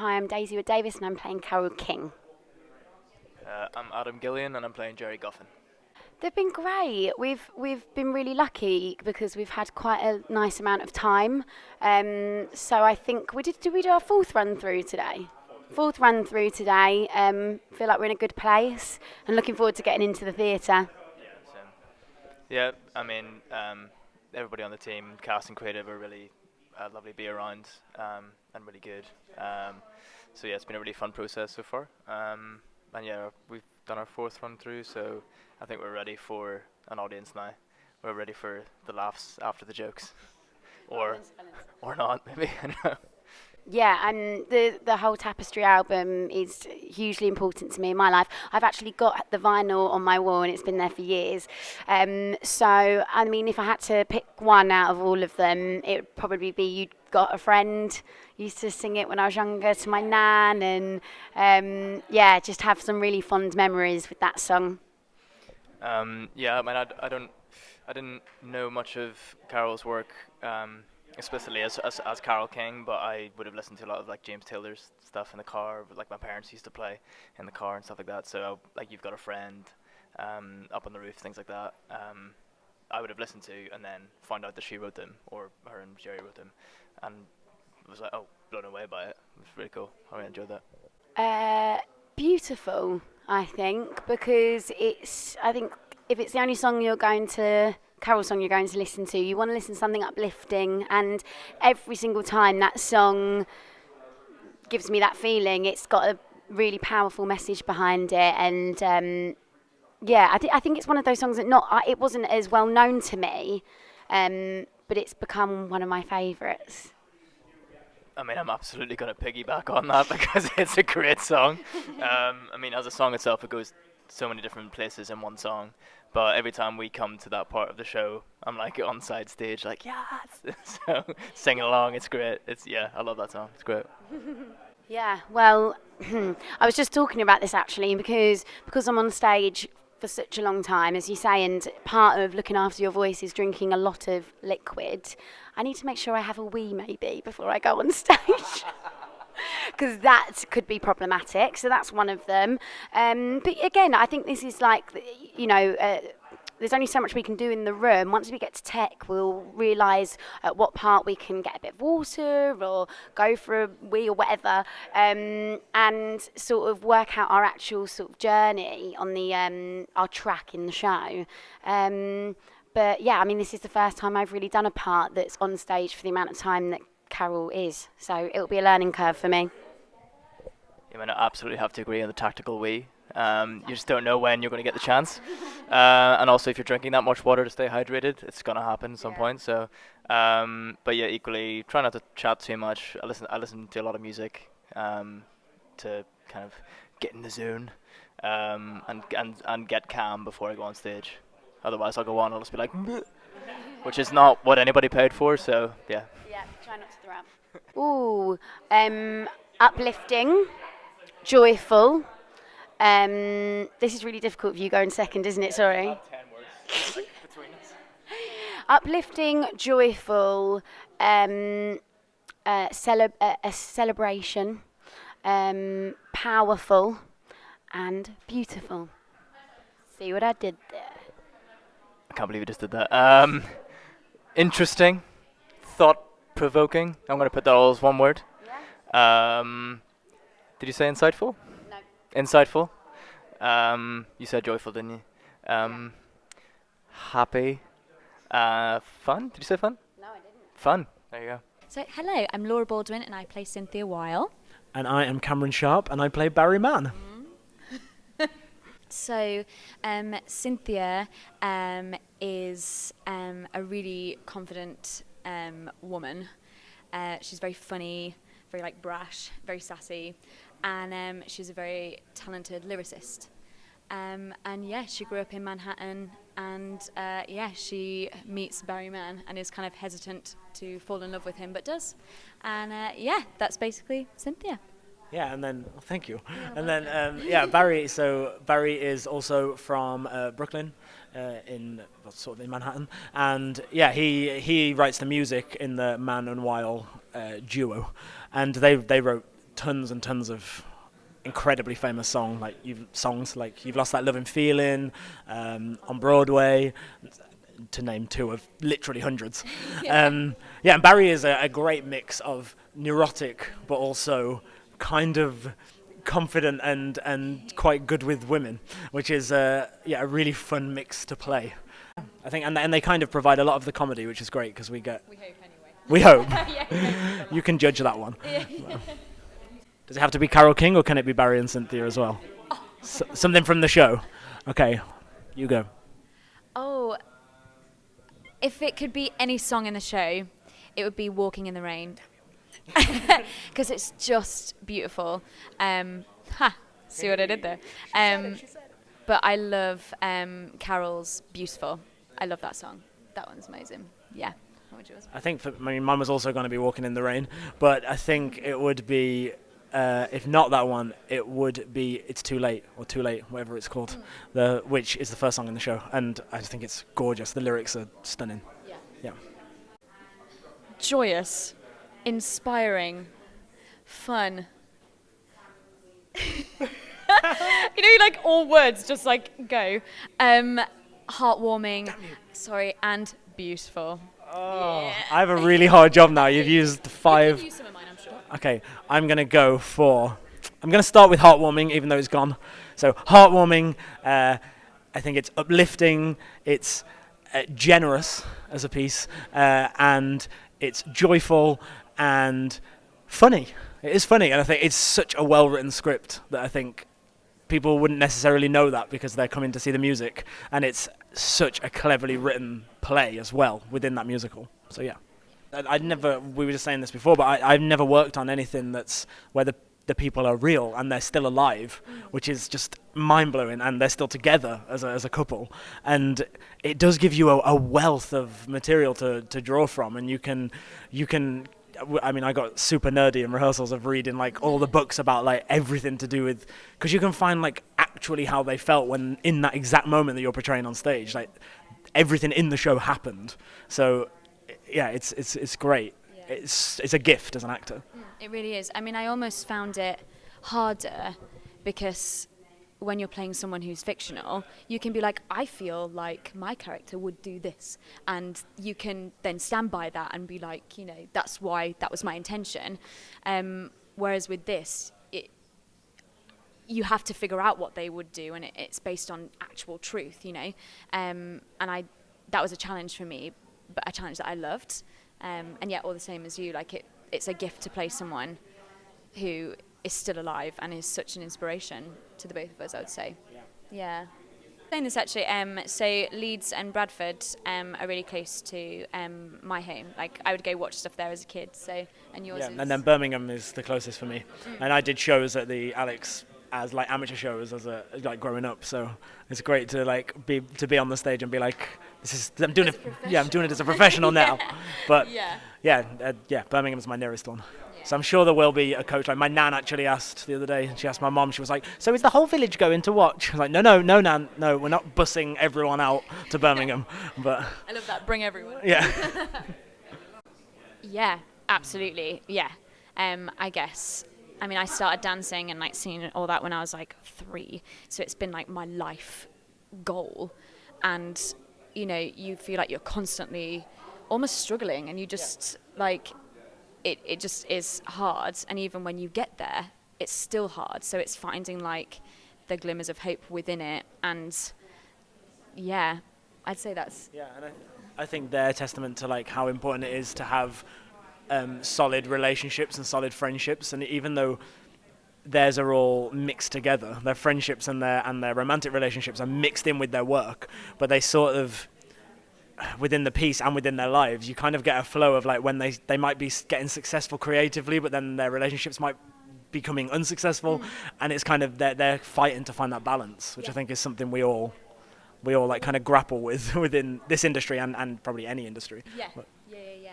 Hi, I'm Daisy Wood Davis and I'm playing Carol King. I'm Adam Gillian and I'm playing Jerry Goffin. They've been great. We've been really lucky because we've had quite a nice amount of time. So I think did we do our fourth run through today? Fourth run through today. Feel like we're in a good place and looking forward to getting into the theatre. Yeah, same. Yeah, I mean, everybody on the team, cast and creative, are really lovely to be around and really good. So yeah, it's been a really fun process so far. And yeah, we've done our fourth run through, so I think we're ready for an audience now. We're ready for the laughs after the jokes, or or not maybe. I don't know. Yeah, and the whole Tapestry album is hugely important to me in my life. I've actually got the vinyl on my wall, and it's been there for years. So, I mean, if I had to pick one out of all of them, it would probably be "You Got a Friend." Used to sing it when I was younger to my nan, and yeah, just have some really fond memories with that song. Yeah, I mean, I didn't know much of Carol's work, explicitly as Carol King, but I would have listened to a lot of like James Taylor's stuff in the car, like my parents used to play in the car and stuff like that. So like You've Got a Friend, Up on the Roof, things like that. I would have listened to and then found out that she wrote them, or her and Jerry wrote them, and was like, oh, blown away by it. It was really cool. I really enjoyed that. Uh, Beautiful, I think, because I think if it's the only song you're going to, Carol song you're going to listen to, you want to listen to something uplifting, and every single time that song gives me that feeling, it's got a really powerful message behind it, and yeah, I think it's one of those songs that it wasn't as well known to me, but it's become one of my favourites. I mean, I'm absolutely going to piggyback on that because it's a great song. I mean, as a song itself, it goes so many different places in one song. But every time we come to that part of the show, I'm like on side stage, like yes, so singing along. It's great. Yeah, I love that song. It's great. Yeah, well, I was just talking about this actually because I'm on stage for such a long time, as you say, and part of looking after your voice is drinking a lot of liquid. I need to make sure I have a wee maybe before I go on stage. Because that could be problematic. So that's one of them. But again, I think this is like, you know, there's only so much we can do in the room. Once we get to tech, we'll realise at what part we can get a bit of water or go for a wee or whatever, and sort of work out our actual sort of journey on the our track in the show. But yeah, I mean, this is the first time I've really done a part that's on stage for the amount of time that Carol is. So it'll be a learning curve for me. I mean, I absolutely have to agree on the tactical way. You just don't know when you're going to get the chance. And also, if you're drinking that much water to stay hydrated, it's going to happen at some point. So, but yeah, equally, try not to chat too much. I listen to a lot of music to kind of get in the zone and get calm before I go on stage. Otherwise, I'll go on and I'll just be like, "Bleh," which is not what anybody paid for. So, yeah. Yeah, try not to throw up. Ooh, uplifting, joyful. This is really difficult for you going second, isn't it? Sorry. 10 words between us. Uplifting, joyful, a celebration, powerful, and beautiful. See what I did there? I can't believe you just did that. Interesting, thought-provoking. I'm going to put that all as one word. Did you say insightful? No. Insightful. You said joyful, didn't you? Happy. Fun. Did you say fun? No, I didn't. Fun. There you go. So, hello, I'm Laura Baldwin and I play Cynthia Weil. And I am Cameron Sharp, and I play Barry Mann. So, Cynthia is a really confident woman. She's very funny, very like brash, very sassy, and she's a very talented lyricist. And yeah, she grew up in Manhattan, and yeah, she meets Barry Mann and is kind of hesitant to fall in love with him, but does. And yeah, that's basically Cynthia. Yeah, and then thank you. And then yeah, Barry. So Barry is also from Brooklyn, sort of in Manhattan, and yeah, he writes the music in the Mann and Weil duo, and they wrote tons and tons of incredibly famous songs like You've Lost That Loving Feeling, on Broadway, to name two of literally hundreds. And Barry is a great mix of neurotic but also kind of confident and quite good with women, which is a really fun mix to play. I think, and they kind of provide a lot of the comedy, which is great because we hope anyway. We hope. You can judge that one. Does it have to be Carole King, or can it be Barry and Cynthia as well? Something from the show. Okay, you go. Oh, if it could be any song in the show, it would be Walking in the Rain. Because it's just beautiful. See what I did there? But I love Carol's Beautiful. I love that song. That one's amazing. Yeah. What would yours be? I think mine was also going to be Walking in the Rain, but I think it would be, if not that one, it would be It's Too Late, or Too Late, whatever it's called, which is the first song in the show, and I just think it's gorgeous. The lyrics are stunning. Yeah. Joyous, inspiring, fun. Like all words just like go. Heartwarming, and beautiful. Oh, yeah. I have a really hard job now. You've used 5. You can use some of mine, I'm sure. Okay, I'm going to start with heartwarming, even though it's gone. So heartwarming, I think it's uplifting, it's generous as a piece, and it's joyful and funny. It is funny, and I think it's such a well-written script that I think people wouldn't necessarily know that because they're coming to see the music, and it's such a cleverly written play as well within that musical. So yeah, we were just saying this before, but I've never worked on anything that's where the people are real and they're still alive, which is just mind-blowing, and they're still together as a couple, and it does give you a wealth of material to draw from, and you can I mean, I got super nerdy in rehearsals of reading like all the books about like everything to do with, because you can find like actually how they felt when in that exact moment that you're portraying on stage, like everything in the show happened. So yeah, it's great. Yeah. It's a gift as an actor. It really is. I mean, I almost found it harder because when you're playing someone who's fictional, you can be like, I feel like my character would do this, and you can then stand by that and be like, that's why that was my intention. Whereas with this, you have to figure out what they would do, and it's based on actual truth, and that was a challenge for me, but a challenge that I loved, and yet all the same as you, like it's a gift to play someone who is still alive and is such an inspiration to the both of us, I would say. Yeah. Saying this actually, so Leeds and Bradford are really close to my home. Like I would go watch stuff there as a kid. So, and yours is. And then Birmingham is the closest for me. And I did shows at the Alex as like amateur shows as growing up. So it's great to be on the stage and be like, I'm doing it as a professional now. But Birmingham's my nearest one. So I'm sure there will be a coach. Like my nan actually asked the other day, she asked my mom, she was like, so is the whole village going to watch? I was like, no, nan, no, we're not bussing everyone out to Birmingham. But I love that, bring everyone. Yeah. Yeah, absolutely, yeah. I guess, I mean, I started dancing and like singing all that when I was like 3. So it's been like my life goal. And, you feel like you're constantly almost struggling, and you just like, it just is hard, and even when you get there, it's still hard. So it's finding like the glimmers of hope within it, and yeah, I'd say that's. Yeah, and I think they're a testament to like how important it is to have solid relationships and solid friendships, and even though theirs are all mixed together, their friendships and their romantic relationships are mixed in with their work, but they sort of, within the piece and within their lives, you kind of get a flow of like when they might be getting successful creatively, but then their relationships might be becoming unsuccessful, and it's kind of they're fighting to find that balance, which I think is something we all like kind of grapple with within this industry and probably any industry. Yeah. But Yeah.